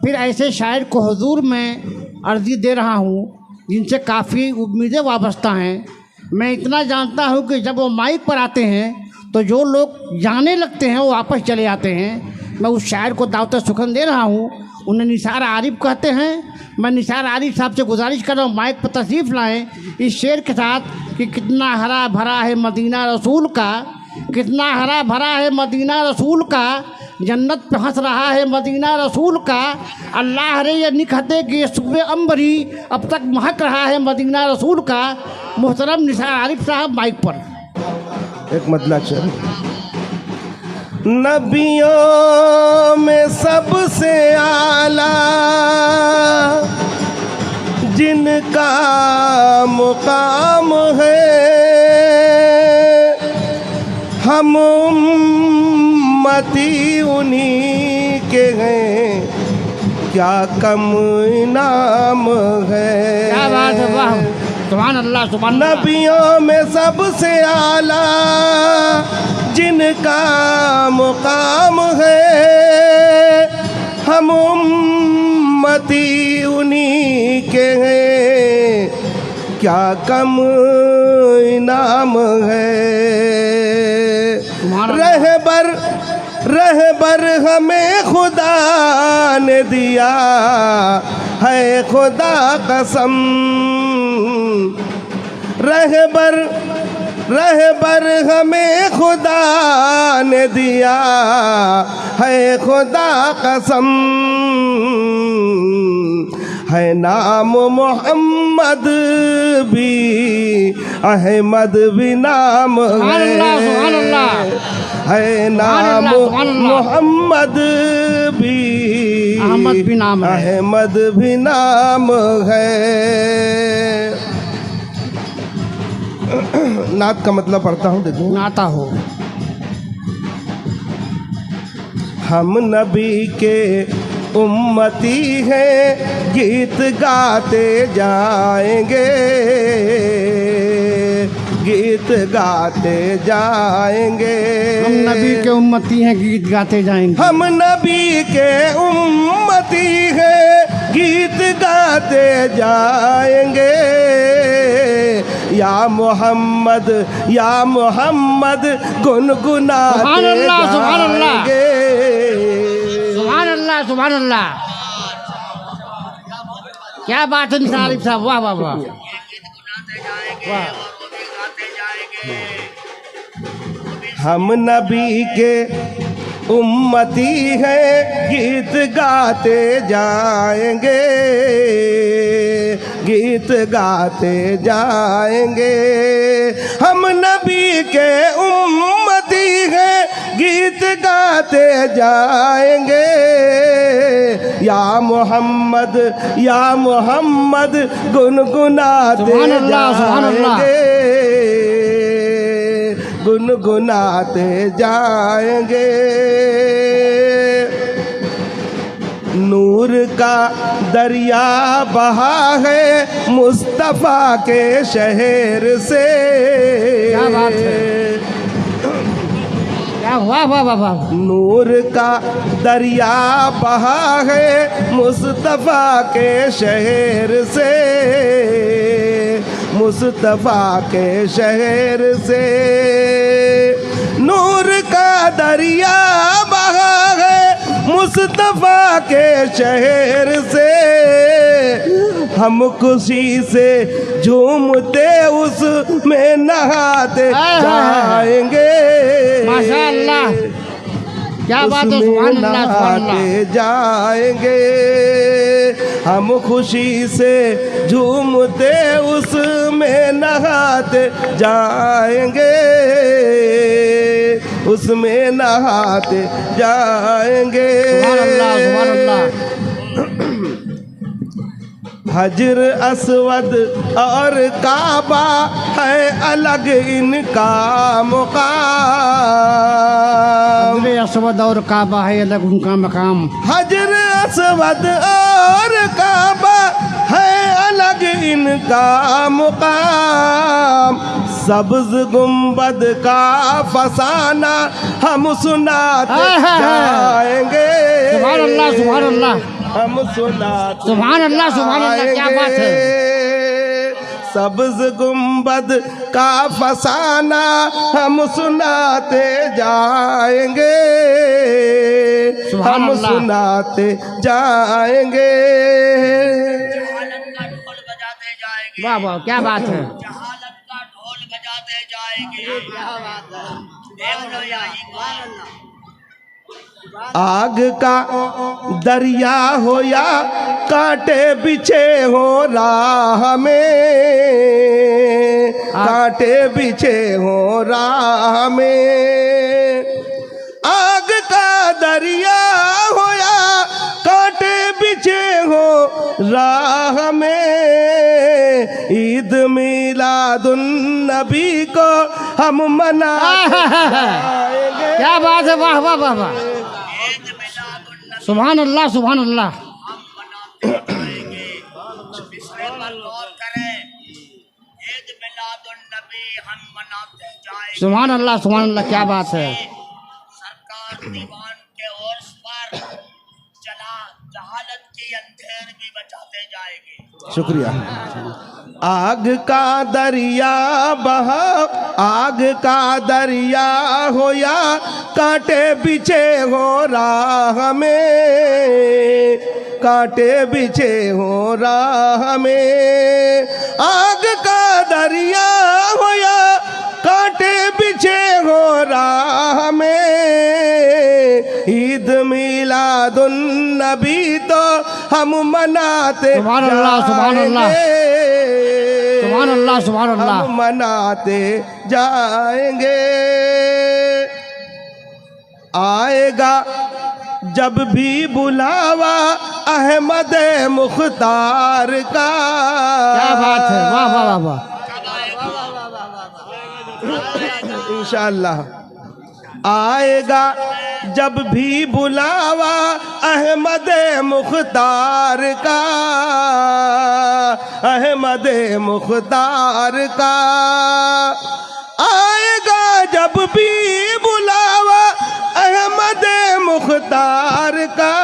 फिर ऐसे शायर को हुजूर मैं अर्जी दे रहा हूँ जिनसे काफ़ी उम्मीदें वाबस्ता हैं। मैं इतना जानता हूँ कि जब वो माइक पर आते हैं तो जो लोग जाने लगते हैं वो वापस चले आते हैं। मैं उस शायर को दावत सुखन दे रहा हूँ, उन्हें निसार आरिफ कहते हैं। मैं निसार आरिफ साहब से गुजारिश कर रहा हूँ माइक पर तशरीफ़ लाएँ इस शेर के साथ कि कितना हरा भरा है मदीना रसूल का, कितना हरा भरा है मदीना रसूल का, जन्नत पे हंस रहा है मदीना रसूल का, अल्लाह रे ये निखते कि ये सुबह अंबरी अब तक महक रहा है मदीना रसूल का। मोहतरम निसार आरिफ साहब माइक पर। एक मतला चल। नबियों में सबसे आला जिनका मुकाम है, हम उम्मती उन्हीं के हैं, क्या कम इनाम है। क्या बात है, वाह, सुभान अल्लाह सुभान अल्लाह। नबियों में सबसे आला जिनका मुकाम है, हम उम्मती उन्हीं के हैं, क्या कम इनाम है। रहबर हमें खुदा ने दिया है, खुदा कसम। रहबर हमें खुदा ने दिया है, खुदा कसम। है नाम मोहम्मद भी, अहमद भी नाम है नाम मोहम्मद भी, अहमद भी नाम है, अहमद भी नाम है। नात का मतलब पढ़ता हूँ, देखो नाता हो। हम नबी के उम्मती हैं, गीत गाते जाएंगे, गीत गाते जाएंगे। हम नबी के उम्मती हैं, गीत गाते जाएंगे। हम नबी के उम्मती हैं, गीत गाते जाएंगे। या मोहम्मद गुनगुनाते जाएंगे। सुभान अल्लाह सुभान अल्लाह। क्या बात है निसार आरिफ साहब, वाह वाह वाह वाह। हम नबी के उम्मती हैं, गीत गाते जाएंगे, गीत गाते जाएंगे। हम नबी के उम्मती हैं, गीत गाते जाएंगे। या मोहम्मद गुनगुनाते जाएंगे, गुनगुनाते जाएंगे। नूर का दरिया बहा है मुस्तफ़ा के शहर से। क्या बात है, क्या वाह वाह वाह वाह। नूर का दरिया बहा है मुस्तफ़ा के शहर से, मुस्तफ़ा के शहर से। नूर का दरिया बहा है मुस्तफ़ा के शहर से। हम खुशी से झूमते उसमें नहाते जाएंगे। माशाअल्लाह, क्या बात है, सुभान अल्लाह नहाते जाएंगे। हम खुशी से झूमते उसमें नहाते जाएंगे, उसमें नहाते जाएंगे। सुभान अल्लाह सुभान अल्लाह। हजर अस्वद और काबा है अलग इनका मुकाम। हजर अस्वद और काबा है अलग उनका मकाम। हजर अस्वद और काबा है अलग इनका मुकाम। सब्ज गुंबद का फसाना हम सुनाते जाएंगे। सुभान अल्लाह सुभान अल्लाह। हम सुनाते सुभान अल्लाह, सुभान अल्लाह, क्या बात है। सब्ज गुंबद का फसाना हम सुनाते जाएंगे, सुभान हम अल्लाह। सुनाते जाएंगे। वाह वाह, क्या बात है। जहालत का ढोल बजाते जाएंगे। क्या बात है। देख लो यही आग का दरिया हो या कांटे बिछे हो राह में, कांटे बिछे हो राह में। आग का दरिया हो या कांटे बिछे हो राह में। ईद मिलादुन नबी को हम मनाएंगे। क्या बात है, वाह वाह वाह वाह, सुभान अल्लाह, सुभान अल्लाह। सुभान अल्लाह, सुभान अल्लाह, क्या बात है। सरकार दीवान के उर्स पर चला जहालत की अंधेर भी बचाते जाएंगे। शुक्रिया। आग का दरिया बहा, आग का दरिया हो या कांटे बिछे हो राह में, कांटे बिछे हो राह में। आग का दरिया हो या कांटे बिछे हो राह में। ईद मिलादुन नबी तो हम मनाते सुभान अल्लाह, सुभान अल्लाह, सुभान अल्लाह, सुभान अल्लाह। हम मनाते जाएंगे। आएगा जब भी बुलावा अहमद मुख्तार का। क्या बात है, वाह वाह वाह वाह। इंशाअल्लाह आएगा जब भी बुलावा अहमद मुख्तार का, अहमद मुख्तार का। आएगा जब भी बुलावा अहमद मुख्तार का।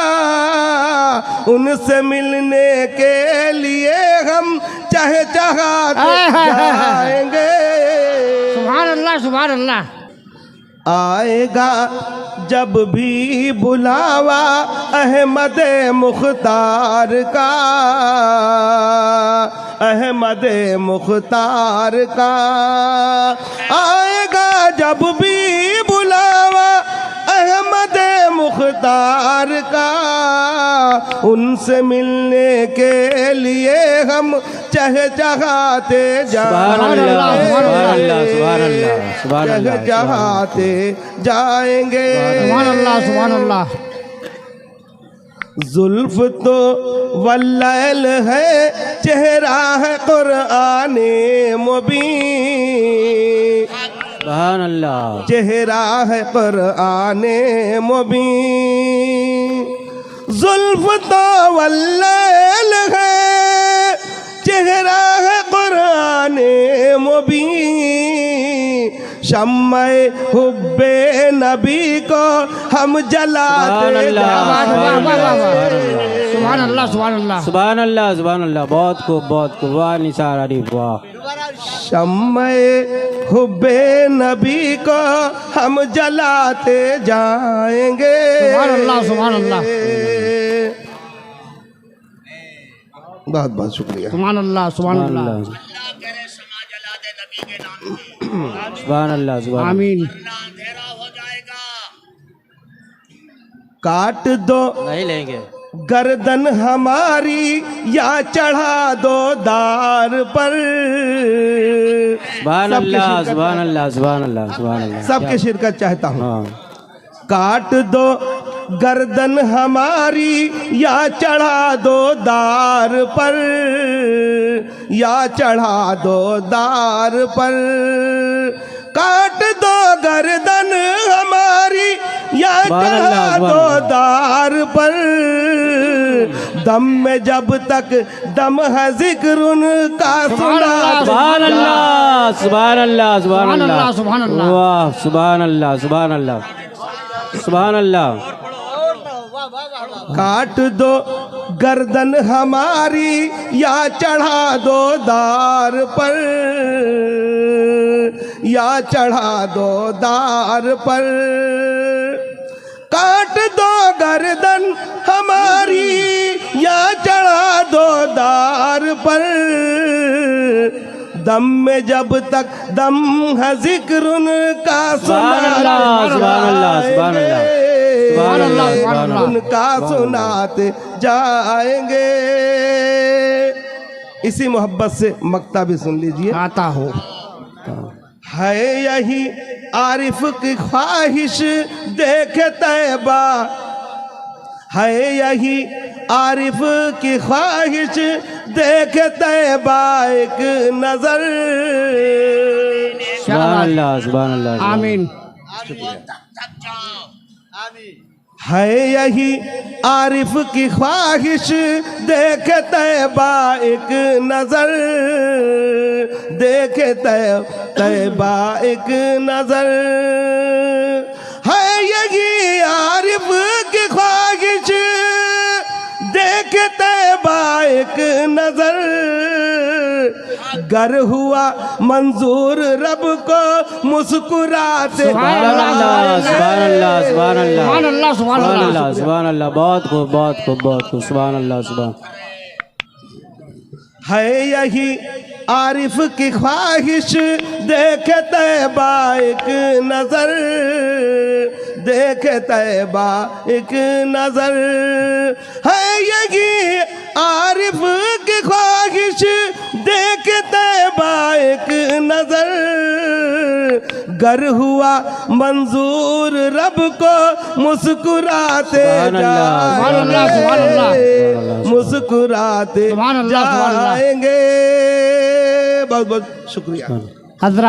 उनसे मिलने के लिए हम चहचहाते जाएंगे। सुभान अल्लाह, सुभान अल्लाह। आएगा जब भी बुलावा अहमद मुख्तार का, अहमद मुख्तार का। आएगा जब भी बुलावा अहमद मुख्तार का। उनसे मिलने के लिए हम चहचहाते जाएंगे, चहचहाते जाएंगे। सुभान अल्लाह, सुभान अल्लाह। जुल्फ तो वल्लैल है, चेहरा है कुराने मुबीन। सुभान अल्लाह। चेहरा है कुराने मुबीन। जुल्फ तो वल्लैल है, चेहरा है कुराने मुबीन। शम्मे हुब्बे नबी को हम जलाते जाएंगे। सुभान अल्लाह, सुभान अल्लाह, सुभान अल्लाह, सुभान अल्लाह। बहुत खूब, वाह निसार अरीफ, वाह। शम्मे हुब्बे नबी को हम जलाते जाएंगे। सुभान अल्लाह, सुभान अल्लाह। बहुत बहुत शुक्रिया। सुभान अल्लाह, सुभान अल्लाह। अल्लाह करे समा जला दे नबी के नाम पे। सुभान अल्लाह, सुभान अल्लाह। आमीन। वरना अंधेरा हो जाएगा। काट दो नहीं लेंगे। गर्दन हमारी या चढ़ा दो दार पर। सुभान अल्लाह, सुभान अल्लाह, सुभान अल्लाह, सुभान अल्लाह। सबके शिरकत चाहता हूँ। हाँ। काट दो गर्दन हमारी या चढ़ा दो दार पर, या चढ़ा दो दार पर। काट दो गर्दन हमारी या चढ़ा दो दार पर। दम में जब तक दम है जिक्र उनका सुना। सुभान अल्लाह, सुभान अल्लाह, सुभान अल्लाह, सुभान अल्लाह। वाह, सुभान अल्लाह, सुभान अल्लाह, सुभान अल्लाह। काट दो गर्दन हमारी या चढ़ा दो दार पर, या चढ़ा दो दार पर, काट दो गर्दन हमारी या चढ़ा दो दार पर, दम में जब तक दम है जिक्र उनका उनका सुनाते जाएंगे। इसी मोहब्बत से मक्ता भी सुन लीजिए। आता हो है यही आरिफ की ख्वाहिश देखे तैबा, है यही आरिफ की ख्वाहिश देखे तैबा एक नजर। आमीन। थक जाओ। है यही आरिफ की ख्वाहिश देखे तैबा एक नजर, देखे तैबा एक नजर। है यही आरिफ की ख्वाहिश देखे तैबा एक नजर, गर हुआ मंजूर रब को मुस्कुराते। बहुत खूब बहुत खूब बहुत खूब। सुभान अल्लाह सुभान। है यही आरिफ की ख्वाहिश देखे तैबा एक नजर, देखे तैबा एक नजर। है यही आरिफ की ख्वाहिश देखे तैबा एक नजर, गर हुआ मंजूर रब को मुस्कुराते जाएंगे, मुस्कुराते जाएंगे। बहुत बहुत शुक्रिया। हजरत